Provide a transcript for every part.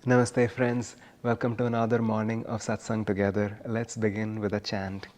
Namaste friends, welcome to another morning of satsang together. Let's begin with a chant.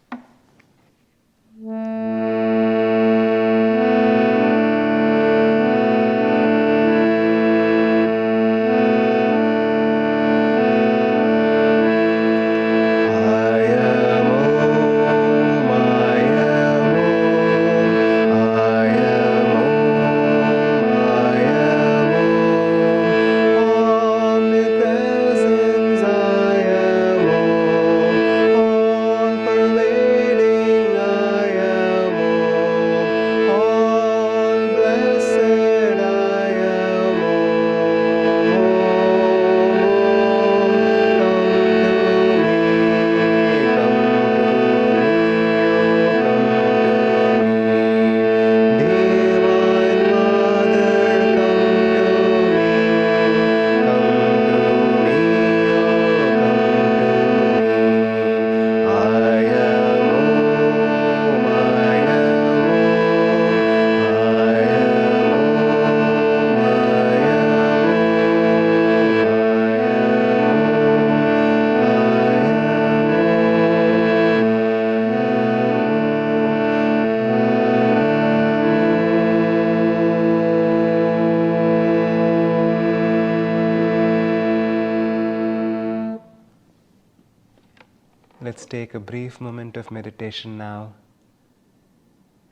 Let's take a brief moment of meditation now,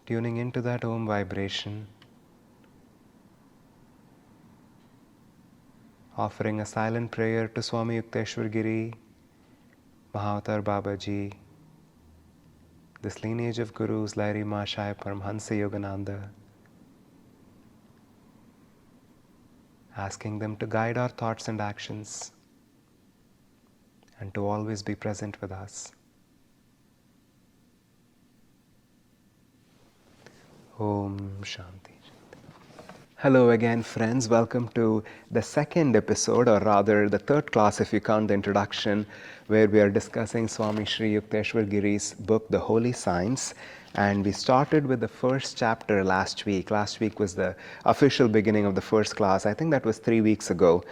tuning into that Om vibration, offering a silent prayer to Swami Yukteswar Giri, Mahavatar Babaji, this lineage of Gurus, Lahiri Mahashaya Paramhansa Yogananda, asking them to guide our thoughts and actions and to always be present with us. Om Shanti. Hello again friends, welcome to the second episode, or rather the third class if you count the introduction, where we are discussing Swami Sri Yukteswar Giri's book, The Holy Signs. And we started with the first chapter last week. Last week was the official beginning of the first class. I think that was 3 weeks ago.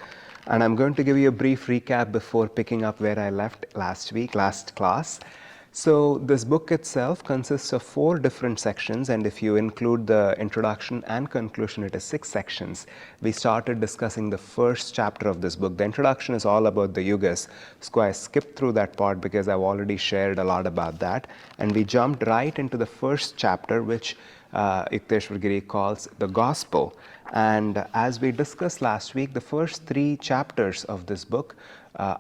And I'm going to give you a brief recap before picking up where I left last class. So this book itself consists of 4 different sections, and if you include the introduction and conclusion, it is 6 sections. We started discussing the first chapter of this book. The introduction is all about the yugas, so I skipped through that part because I've already shared a lot about that. And we jumped right into the first chapter, which Yukteswar Giri calls the Gospel. And as we discussed last week, the first 3 chapters of this book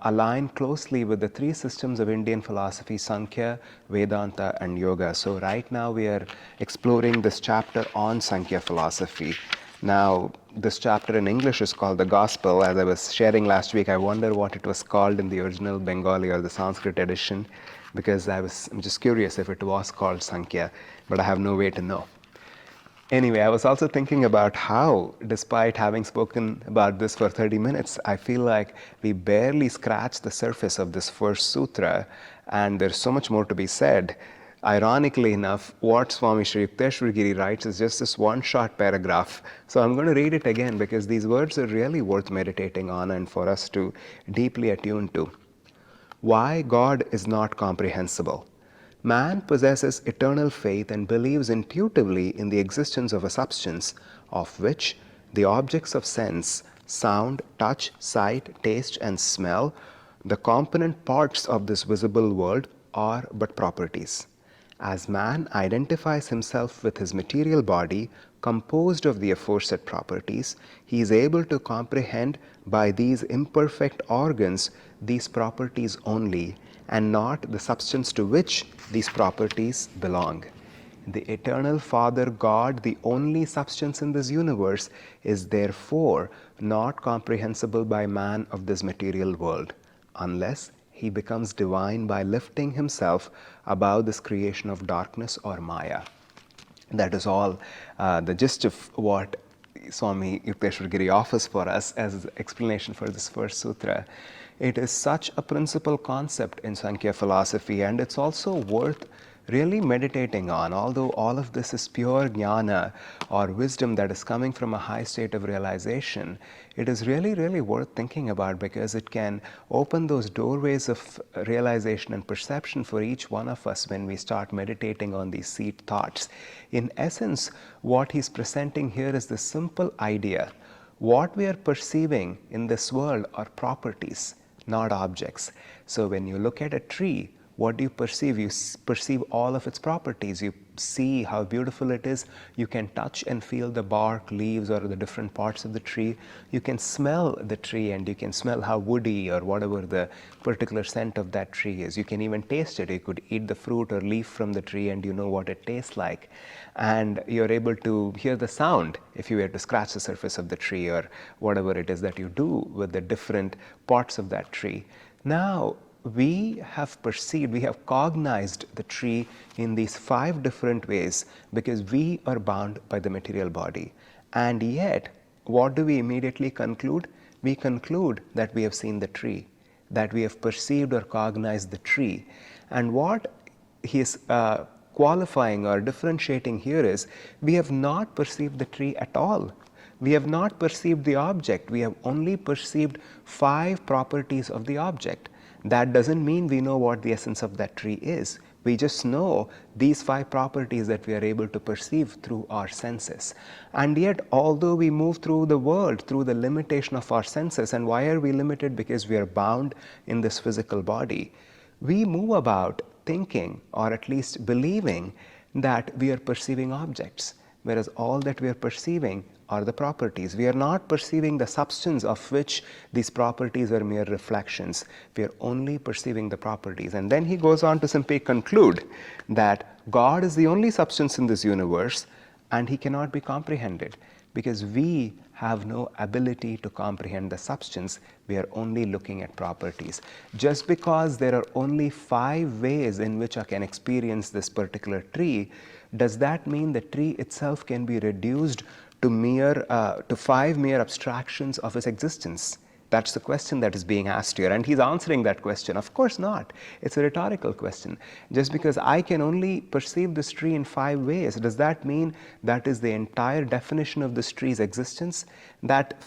align closely with the 3 systems of Indian philosophy, Sankhya, Vedanta and Yoga. So right now we are exploring this chapter on Sankhya philosophy. Now this chapter in English is called the Gospel. As I was sharing last week, I wonder what it was called in the original Bengali or the Sanskrit edition, because I'm just curious if it was called Sankhya, but I have no way to know. Anyway, I was also thinking about how, despite having spoken about this for 30 minutes, I feel like we barely scratched the surface of this first sutra, and there's so much more to be said. Ironically enough, what Swami Sri Yukteswar Giri writes is just this one short paragraph. So I'm going to read it again because these words are really worth meditating on and for us to deeply attune to. Why God is not comprehensible. Man possesses eternal faith and believes intuitively in the existence of a substance of which the objects of sense, sound, touch, sight, taste, and smell, the component parts of this visible world, are but properties. As man identifies himself with his material body composed of the aforesaid properties, he is able to comprehend by these imperfect organs these properties only, and not the substance to which these properties belong. The eternal Father God, the only substance in this universe, is therefore not comprehensible by man of this material world, unless he becomes divine by lifting himself above this creation of darkness or Maya. That is all the gist of what Swami Yukteswar Giri offers for us as explanation for this first sutra. It is such a principal concept in Sankhya philosophy, and it's also worth really meditating on, although all of this is pure jnana or wisdom that is coming from a high state of realization, it is really, really worth thinking about, because it can open those doorways of realization and perception for each one of us when we start meditating on these seed thoughts. In essence, what he's presenting here is the simple idea. What we are perceiving in this world are properties, not objects. So when you look at a tree, what do you perceive? You perceive all of its properties. You see how beautiful it is. You can touch and feel the bark, leaves, or the different parts of the tree. You can smell the tree, and you can smell how woody or whatever the particular scent of that tree is. You can even taste it. You could eat the fruit or leaf from the tree and you know what it tastes like. And you're able to hear the sound if you were to scratch the surface of the tree or whatever it is that you do with the different parts of that tree. Now, we have perceived, we have cognized the tree in these 5 different ways because we are bound by the material body. And yet, what do we immediately conclude? We conclude that we have seen the tree, that we have perceived or cognized the tree. And what he is qualifying or differentiating here is, we have not perceived the tree at all. We have not perceived the object. We have only perceived 5 properties of the object. That doesn't mean we know what the essence of that tree is. We just know these 5 properties that we are able to perceive through our senses. And yet, although we move through the world through the limitation of our senses, and why are we limited? Because we are bound in this physical body. We move about thinking, or at least believing, that we are perceiving objects, whereas all that we are perceiving are the properties. We are not perceiving the substance of which these properties are mere reflections. We are only perceiving the properties. And then he goes on to simply conclude that God is the only substance in this universe, and he cannot be comprehended because we have no ability to comprehend the substance. We are only looking at properties. Just because there are only 5 ways in which I can experience this particular tree, does that mean the tree itself can be reduced to 5 mere abstractions of its existence? That's the question that is being asked here, and he's answering that question. Of course not. It's a rhetorical question. Just because I can only perceive this tree in 5 ways, does that mean that is the entire definition of this tree's existence? That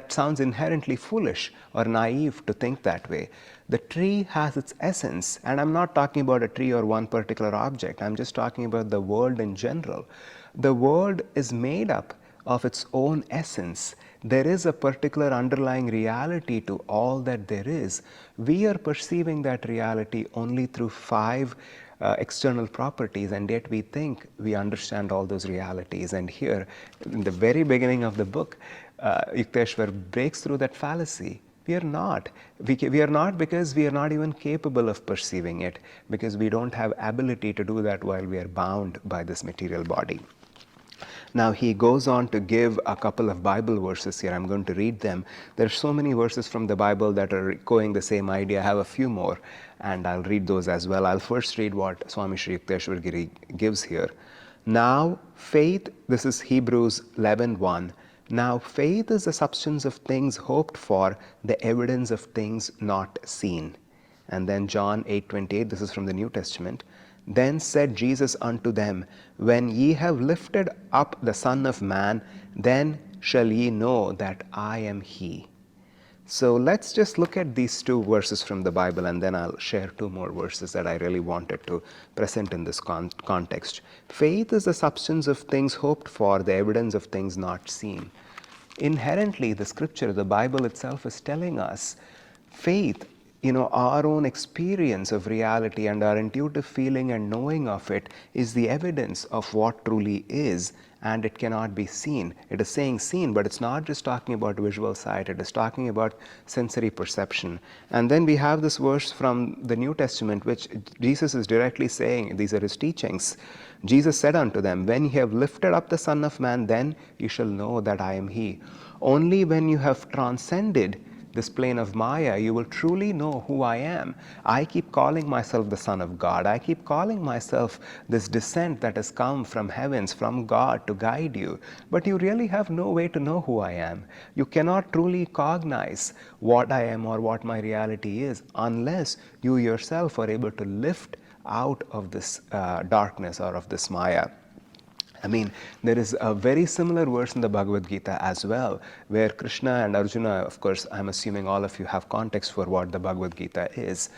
sounds inherently foolish or naive to think that way. The tree has its essence, and I'm not talking about a tree or one particular object. I'm just talking about the world in general. The world is made up of its own essence. There is a particular underlying reality to all that there is. We are perceiving that reality only through 5 external properties, and yet we think we understand all those realities. And here, in the very beginning of the book, Yukteswar breaks through that fallacy. We are not. We are not because we are not even capable of perceiving it, because we don't have ability to do that while we are bound by this material body. Now he goes on to give a couple of Bible verses here. I'm going to read them. There are so many verses from the Bible that are echoing the same idea. I have a few more, and I'll read those as well. I'll first read what Swami Sri Yukteswar Giri gives here. Now faith, this is Hebrews 11:1. Now faith is the substance of things hoped for, the evidence of things not seen. And then John 8:28, this is from the New Testament. Then said Jesus unto them, when ye have lifted up the Son of Man, then shall ye know that I am he. So let's just look at these 2 verses from the Bible, and then I'll share 2 more verses that I really wanted to present in this context. Faith is the substance of things hoped for, the evidence of things not seen. Inherently, the scripture, the Bible itself is telling us faith, our own experience of reality and our intuitive feeling and knowing of it is the evidence of what truly is, and it cannot be seen. It is saying seen, but it's not just talking about visual sight, it is talking about sensory perception. And then we have this verse from the New Testament, which Jesus is directly saying, these are his teachings. Jesus said unto them, when ye have lifted up the Son of Man, then you shall know that I am he. Only when you have transcended this plane of Maya, you will truly know who I am. I keep calling myself the Son of God. I keep calling myself this descent that has come from heavens, from God to guide you. But you really have no way to know who I am. You cannot truly cognize what I am or what my reality is unless you yourself are able to lift out of this darkness or of this Maya. I mean, there is a very similar verse in the Bhagavad Gita as well, where Krishna and Arjuna, of course, I'm assuming all of you have context for what the Bhagavad Gita is.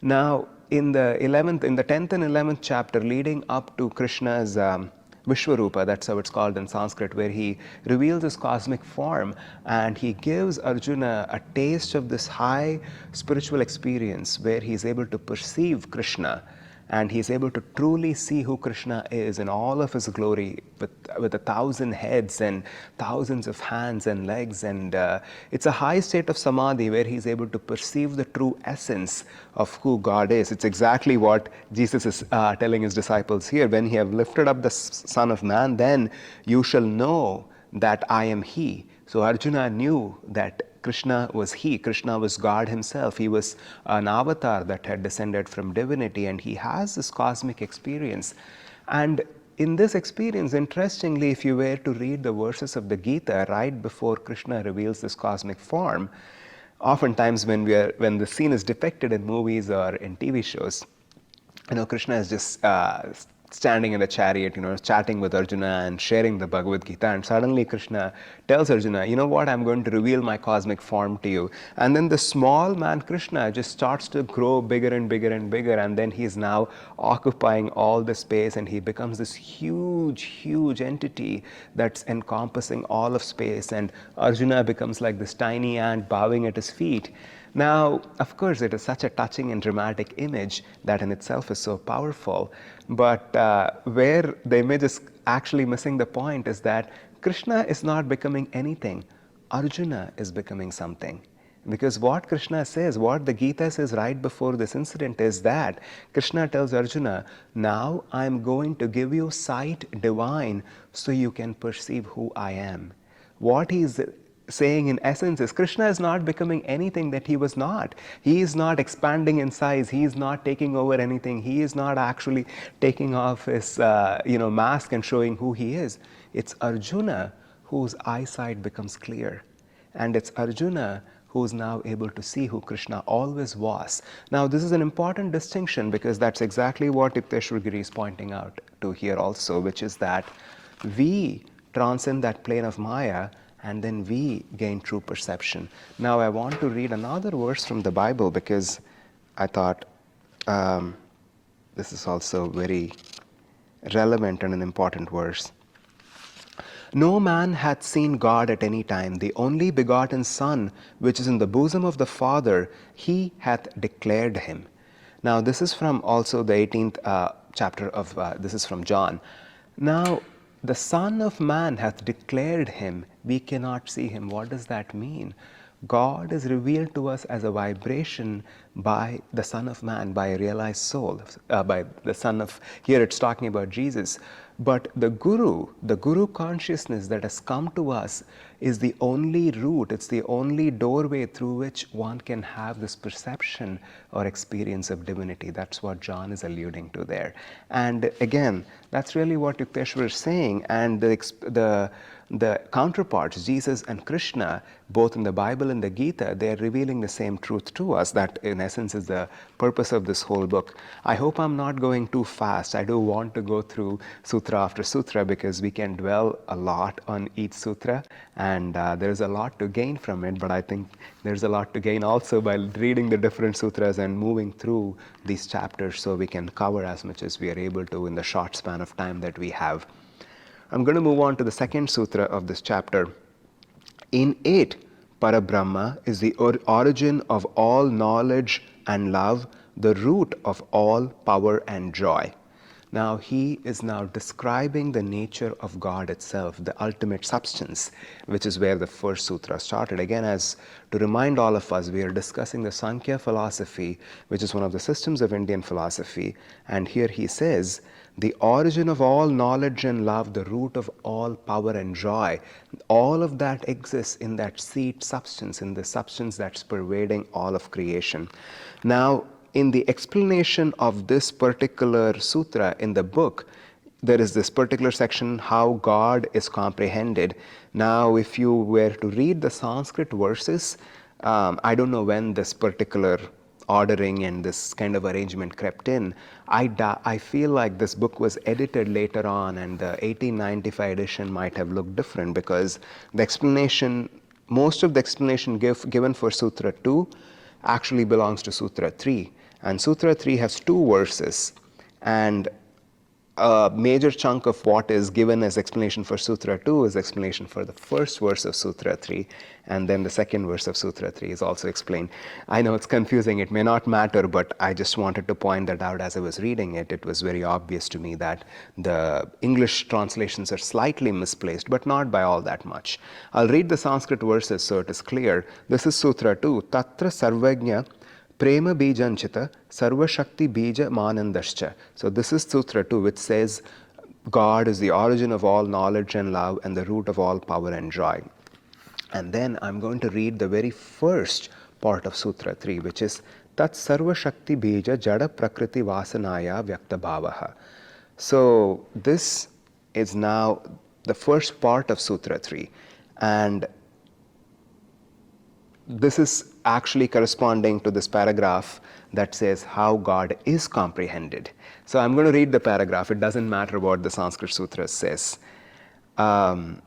Now, in the 10th and 11th chapter, leading up to Krishna's Vishwarupa, that's how it's called in Sanskrit, where he reveals his cosmic form and he gives Arjuna a taste of this high spiritual experience where he's able to perceive Krishna. And he's able to truly see who Krishna is in all of his glory with 1,000 heads and thousands of hands and legs. And it's a high state of samadhi where he's able to perceive the true essence of who God is. It's exactly what Jesus is telling his disciples here. When he have lifted up the Son of Man, then you shall know that I am he. So Arjuna knew that Krishna was he. Krishna was God himself. He was an avatar that had descended from divinity, and he has this cosmic experience. And in this experience, interestingly, if you were to read the verses of the Gita right before Krishna reveals this cosmic form, oftentimes when the scene is depicted in movies or in TV shows, Krishna is just standing in the chariot, chatting with Arjuna and sharing the Bhagavad Gita. And suddenly Krishna tells Arjuna, you know what, I'm going to reveal my cosmic form to you. And then the small man Krishna just starts to grow bigger and bigger and bigger. And then he's now occupying all the space and he becomes this huge, huge entity that's encompassing all of space. And Arjuna becomes like this tiny ant bowing at his feet. Now, of course, it is such a touching and dramatic image that in itself is so powerful. But where the image is actually missing the point is that Krishna is not becoming anything. Arjuna is becoming something. Because what Krishna says, what the Gita says right before this incident is that Krishna tells Arjuna, now I'm going to give you sight divine so you can perceive who I am. What he's saying in essence is Krishna is not becoming anything that he was not. He is not expanding in size. He is not taking over anything. He is not actually taking off his mask and showing who he is. It's Arjuna whose eyesight becomes clear. And it's Arjuna who's now able to see who Krishna always was. Now, this is an important distinction because that's exactly what Yukteswar Giri is pointing out to here also, which is that we transcend that plane of Maya and then we gain true perception. Now, I want to read another verse from the Bible because I thought this is also very relevant and an important verse. No man hath seen God at any time. The only begotten Son, which is in the bosom of the Father, he hath declared him. Now, this is from also the 18th chapter of, this is from John. Now, the Son of Man hath declared him. We cannot see him. What does that mean? God is revealed to us as a vibration by the Son of Man, by a realized soul, by the Son of, here it's talking about Jesus. But the Guru consciousness that has come to us is the only route, it's the only doorway through which one can have this perception or experience of divinity. That's what John is alluding to there. And again, that's really what Yukteswar is saying. And the counterparts, Jesus and Krishna, both in the Bible and the Gita, they are revealing the same truth to us. That in essence is the purpose of this whole book. I hope I'm not going too fast. I do want to go through sutra after sutra because we can dwell a lot on each sutra and there's a lot to gain from it, but I think there's a lot to gain also by reading the different sutras and moving through these chapters so we can cover as much as we are able to in the short span of time that we have. I'm going to move on to the second sutra of this chapter. In it, Parabrahma is the origin of all knowledge and love, the root of all power and joy. Now, he is now describing the nature of God itself, the ultimate substance, which is where the first sutra started. Again, as to remind all of us, we are discussing the Sankhya philosophy, which is one of the systems of Indian philosophy. And here he says, the origin of all knowledge and love, the root of all power and joy, all of that exists in that seed substance, in the substance that's pervading all of creation. Now, in the explanation of this particular sutra in the book, there is this particular section, how God is comprehended. Now, if you were to read the Sanskrit verses, I don't know when this particular ordering and this kind of arrangement crept in, I feel like this book was edited later on, and the 1895 edition might have looked different, because the explanation, most of the explanation given for Sutra 2 actually belongs to Sutra 3. And Sutra 3 has 2 verses, and a major chunk of what is given as explanation for Sutra 2 is explanation for the first verse of Sutra 3, and then the second verse of Sutra 3 is also explained. I know it's confusing, it may not matter, but I just wanted to point that out as I was reading it. It was very obvious to me that the English translations are slightly misplaced, but not by all that much. I'll read the Sanskrit verses so it is clear. This is Sutra 2. Tatra sarvajna Prema Bijanchita Sarva Shakti Bija Manandascha. So this is Sutra 2, which says God is the origin of all knowledge and love and the root of all power and joy. And then I'm going to read the very first part of Sutra 3, which is Tat Sarva Shakti Bija Jada Prakriti Vasanaya Vyakta Bhavaha. So this is now the first part of Sutra 3. And this is actually corresponding to this paragraph that says how God is comprehended. So I'm going to read the paragraph. It doesn't matter what the Sanskrit Sutra says. So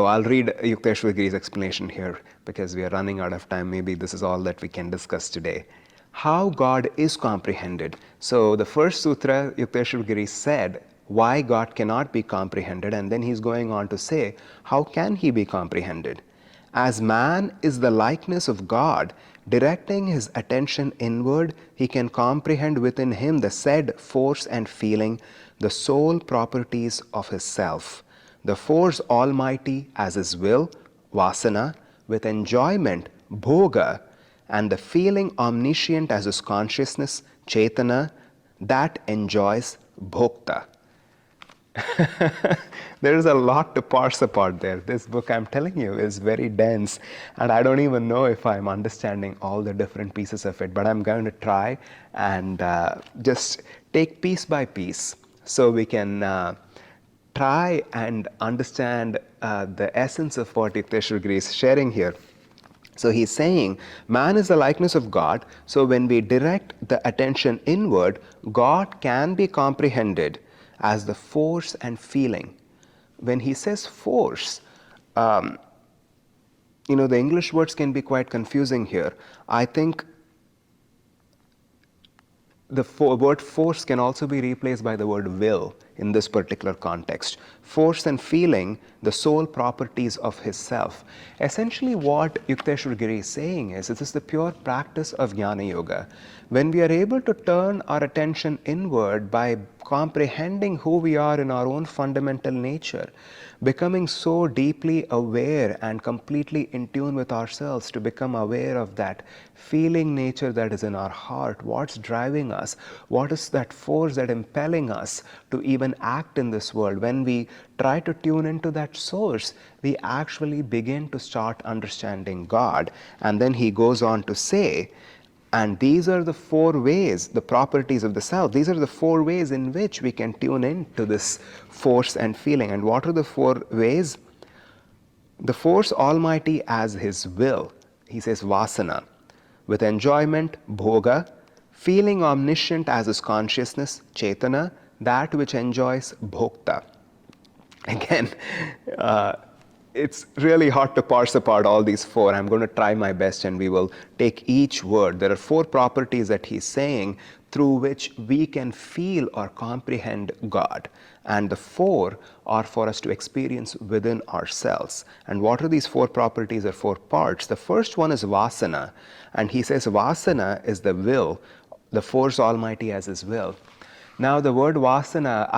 I'll read Yukteswar Giri's explanation here, because we are running out of time. Maybe this is all that we can discuss today. How God is comprehended. So the first sutra, Yukteswar Giri said why God cannot be comprehended, and then he's going on to say how can he be comprehended. As man is the likeness of God, directing his attention inward, he can comprehend within him the said force and feeling, the sole properties of his self. The force almighty as his will, Vasana, with enjoyment, Bhoga, and the feeling omniscient as his consciousness, Chetana, that enjoys Bhokta. There is a lot to parse apart there. This book, I'm telling you, is very dense, and I don't even know if I'm understanding all the different pieces of it, but I'm going to try and just take piece by piece so we can try and understand the essence of what Yukteswar Giri is sharing here. So he's saying man is the likeness of God, so when we direct the attention inward, God can be comprehended as the force and feeling. When he says force, the English words can be quite confusing here. I think the word force can also be replaced by the word will in this particular context. Force and feeling, the sole properties of his self. Essentially what Yukteswar Giri is saying is, this is the pure practice of Jnana Yoga. When we are able to turn our attention inward by comprehending who we are in our own fundamental nature, becoming so deeply aware and completely in tune with ourselves to become aware of that feeling nature that is in our heart, what's driving us, what is that force that impelling us to even act in this world. When we try to tune into that source, we actually begin to start understanding God. And then he goes on to say, and these are the 4 ways, the properties of the self. These are the 4 ways in which we can tune in to this force and feeling. And what are the 4 ways? The force almighty as his will, he says Vasana, with enjoyment, Bhoga, feeling omniscient as his consciousness, Chetana, that which enjoys Bhokta. Again, it's really hard to parse apart all these 4. I'm going to try my best, and we will take each word. There are 4 properties that he's saying through which we can feel or comprehend God. And the 4 are for us to experience within ourselves. And what are these 4 properties or 4 parts? The first one is Vasana. And he says Vasana is the will, the force almighty as his will. Now the word Vasana,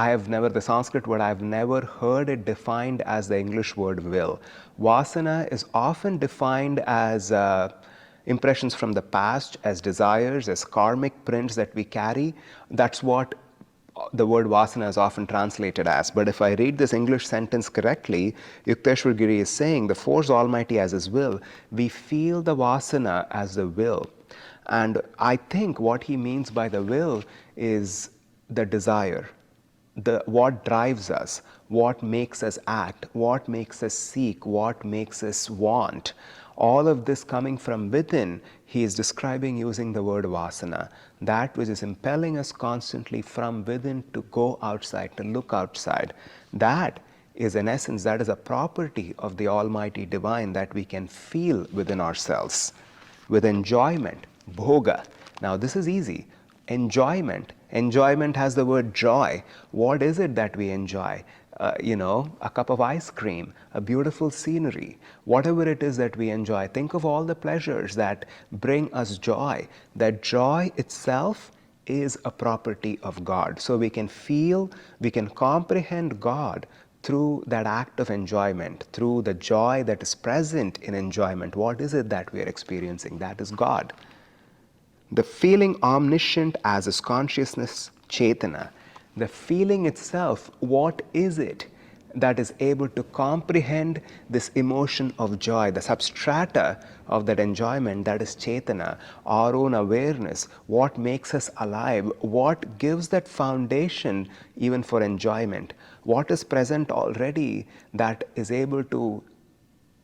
the Sanskrit word, I've never heard it defined as the English word will. Vasana is often defined as impressions from the past, as desires, as karmic prints that we carry. That's what the word Vasana is often translated as. But if I read this English sentence correctly, Yukteswar Giri is saying the force almighty as his will. We feel the Vasana as the will. And I think what he means by the will is the desire, what drives us, what makes us act, what makes us seek, what makes us want. All of this coming from within, he is describing using the word Vasana, that which is impelling us constantly from within to go outside, to look outside. That is in essence, that is a property of the Almighty Divine that we can feel within ourselves with enjoyment, bhoga. Now this is easy. Enjoyment. Enjoyment has the word joy. What is it that we enjoy? A cup of ice cream, a beautiful scenery, whatever it is that we enjoy. Think of all the pleasures that bring us joy. That joy itself is a property of God. So we can feel, we can comprehend God through that act of enjoyment, through the joy that is present in enjoyment. What is it that we are experiencing? That is God. The feeling omniscient as is consciousness, Chaitana. The feeling itself, what is it that is able to comprehend this emotion of joy, the substrata of that enjoyment, that is Chaitana, our own awareness, what makes us alive, what gives that foundation even for enjoyment, what is present already that is able to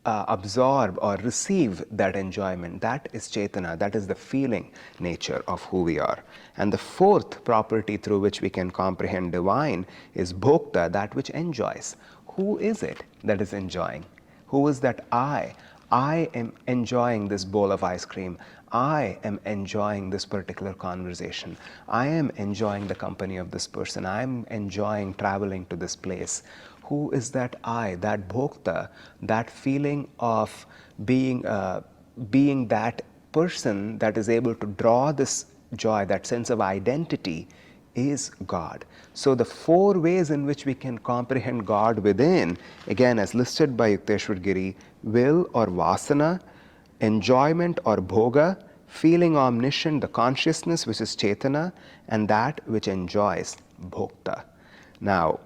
absorb or receive that enjoyment. That is Chaitana, that is the feeling nature of who we are. And the fourth property through which we can comprehend divine is Bhokta, that which enjoys. Who is it that is enjoying? Who is that I? I am enjoying this bowl of ice cream. I am enjoying this particular conversation. I am enjoying the company of this person. I am enjoying traveling to this place. Who is that I, that Bhokta, that feeling of being that person that is able to draw this joy, that sense of identity, is God. So the four ways in which we can comprehend God within, again as listed by Yukteswar Giri, will or Vasana, enjoyment or Bhoga, feeling omniscient, the consciousness which is Chaitana, and that which enjoys, Bhokta. Now,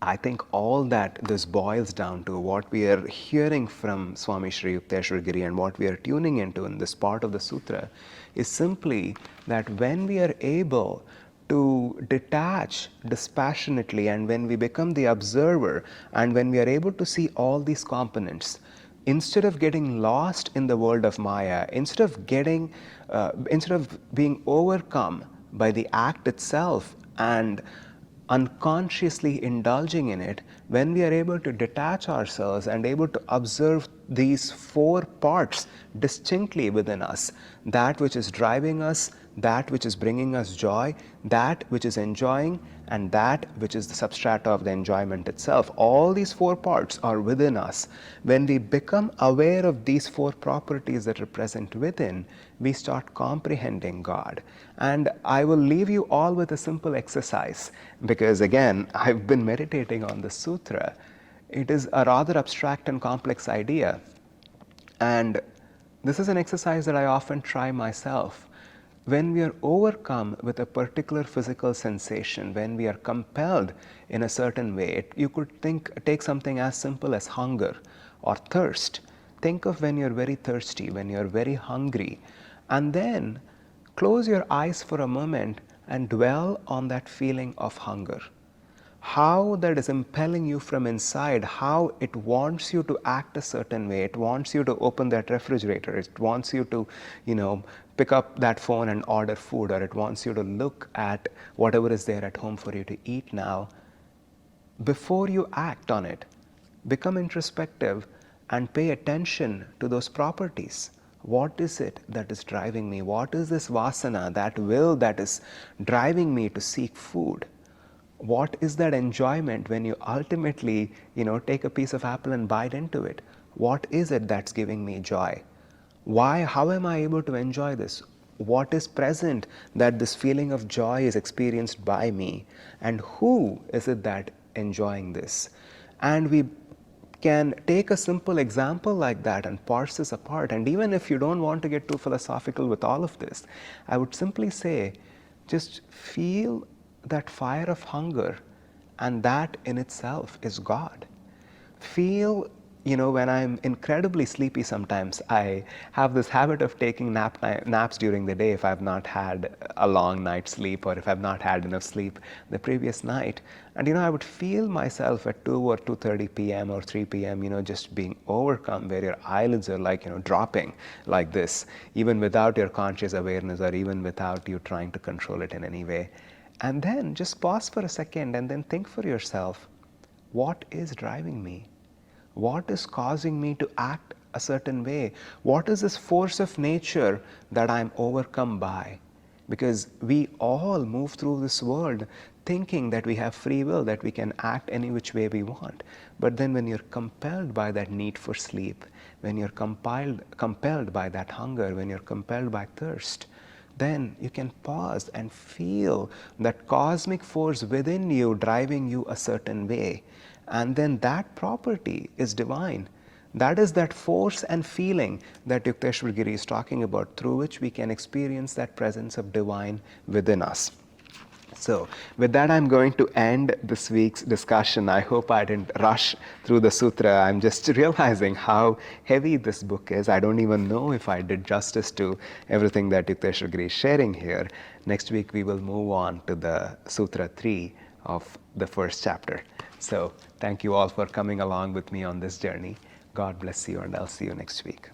I think all that this boils down to, what we are hearing from Swami Shri Yukteswar Giri and what we are tuning into in this part of the Sutra is simply that when we are able to detach dispassionately and when we become the observer and when we are able to see all these components, instead of getting lost in the world of Maya, instead of being overcome by the act itself and unconsciously indulging in it, when we are able to detach ourselves and able to observe these four parts distinctly within us, that which is driving us, that which is bringing us joy, that which is enjoying, and that which is the substrata of the enjoyment itself. All these four parts are within us. When we become aware of these four properties that are present within, we start comprehending God. And I will leave you all with a simple exercise, because again, I've been meditating on the sutra. It is a rather abstract and complex idea. And this is an exercise that I often try myself. When we are overcome with a particular physical sensation, when we are compelled in a certain way, you could take something as simple as hunger or thirst. Think of when you're very thirsty, when you're very hungry, and then close your eyes for a moment and dwell on that feeling of hunger. How that is impelling you from inside, how it wants you to act a certain way. It wants you to open that refrigerator. It wants you to, pick up that phone and order food, or it wants you to look at whatever is there at home for you to eat now. Before you act on it, become introspective and pay attention to those properties. What is it that is driving me? What is this vasana, that will that is driving me to seek food? What is that enjoyment when you ultimately, take a piece of apple and bite into it? What is it that's giving me joy? Why? How am I able to enjoy this? What is present that this feeling of joy is experienced by me? And who is it that enjoying this? And we can take a simple example like that and parse this apart. And even if you don't want to get too philosophical with all of this, I would simply say, just feel that fire of hunger, and that in itself is God. Feel when I'm incredibly sleepy sometimes, I have this habit of taking naps during the day if I've not had a long night's sleep or if I've not had enough sleep the previous night. And I would feel myself at 2 or 2:30 p.m. or 3 p.m., just being overcome, where your eyelids are like, dropping like this, even without your conscious awareness or even without you trying to control it in any way. And then just pause for a second and then think for yourself, what is driving me? What is causing me to act a certain way? What is this force of nature that I'm overcome by? Because we all move through this world thinking that we have free will, that we can act any which way we want. But then when you're compelled by that need for sleep, when you're compelled by that hunger, when you're compelled by thirst, then you can pause and feel that cosmic force within you driving you a certain way. And then that property is divine. That is that force and feeling that Yukteswar Giri is talking about, through which we can experience that presence of divine within us. So with that, I'm going to end this week's discussion. I hope I didn't rush through the sutra. I'm just realizing how heavy this book is. I don't even know if I did justice to everything that Yukteswar Giri is sharing here. Next week, we will move on to the Sutra 3 of the first chapter. So thank you all for coming along with me on this journey. God bless you, and I'll see you next week.